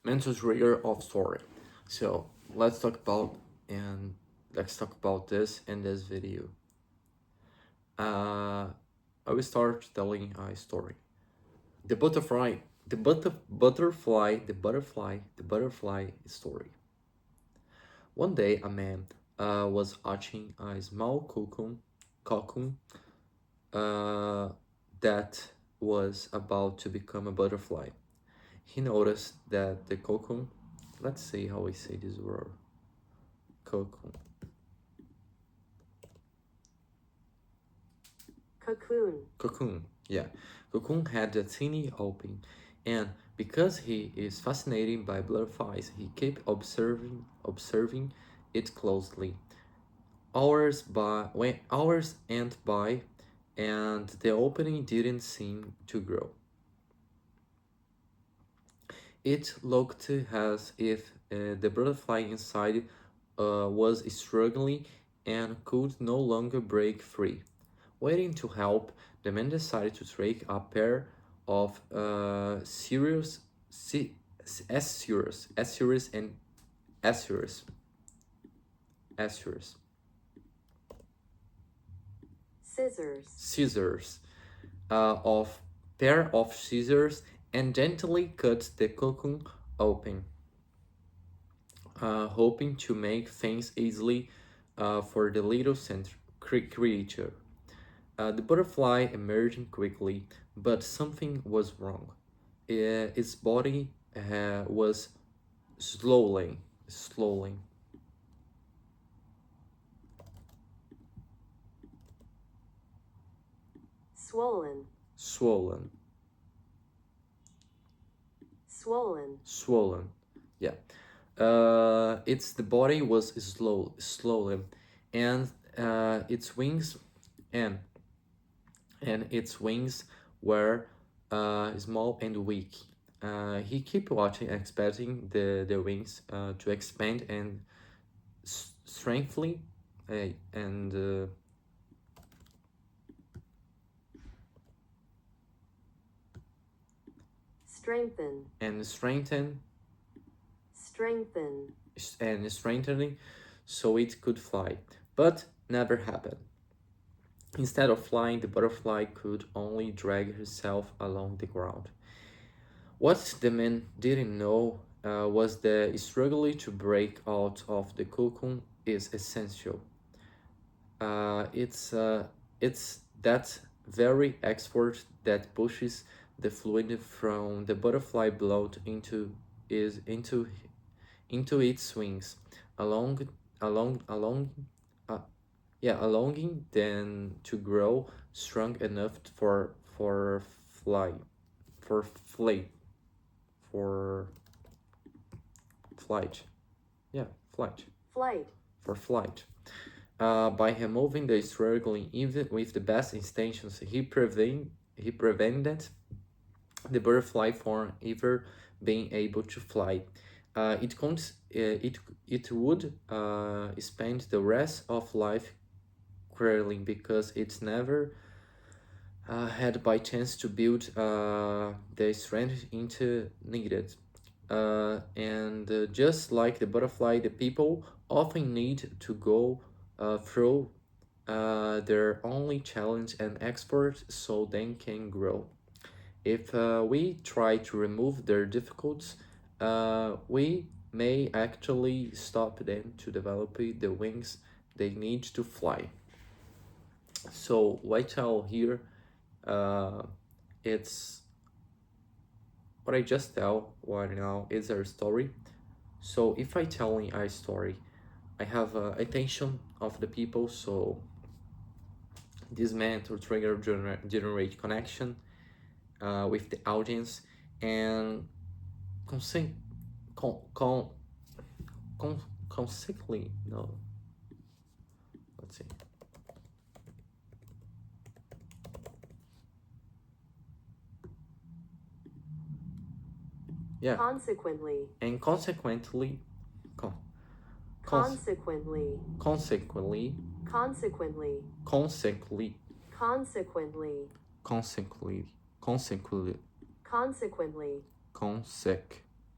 mental trigger of story. So let's talk about this in this video. I will start telling a story. The butterfly story. One day, a man was hatching a small cocoon that was about to become a butterfly. He noticed that the cocoon, let's see how we say this word, cocoon. Cocoon, yeah. Cocoon had a tiny opening, and because he is fascinated by butterflies, he kept observing it closely. When hours went by, and the opening didn't seem to grow. It looked as if the butterfly inside was struggling and could no longer break free. Waiting to help, the man decided to take a pair of Assurus and Assurus scissors, of pair of scissors, and gently cut the cocoon open, hoping to make things easily for the little creature. The butterfly emerged quickly, but something was wrong. Its body was slowly, slowly, swollen, swollen. Yeah. The body was slowly, and its wings, and its wings were small and weak. He kept watching, expecting the wings to expand and strengthen, and strengthen and strengthening so it could fly, but never happened. Instead of flying, the butterfly could only drag herself along the ground. What the man didn't know was the struggle to break out of the cocoon is essential. It's that very export that pushes the fluid from the butterfly blood into its wings, along along uh, allowing them to grow strong enough for fly for flight for flight yeah flight for flight. By removing the struggling, even with the best intentions, he prevented the butterfly from ever being able to fly. It would spend the rest of life crawling because it's never had by chance to build the strength into needed. And just like the butterfly, the people often need to go through their only challenge and export so they can grow. If we try to remove their difficulties, we may actually stop them to develop the wings they need to fly. So what I tell here, it's what I just tell right now is a story. So if I telling a story, I have attention of the people. So this mental trigger generate connection with the audience, and conse- con- consequently, no, let's see. Yeah. And consequently, con- consequently, consequently, consequently, consequently, consequently, consequently, consequently,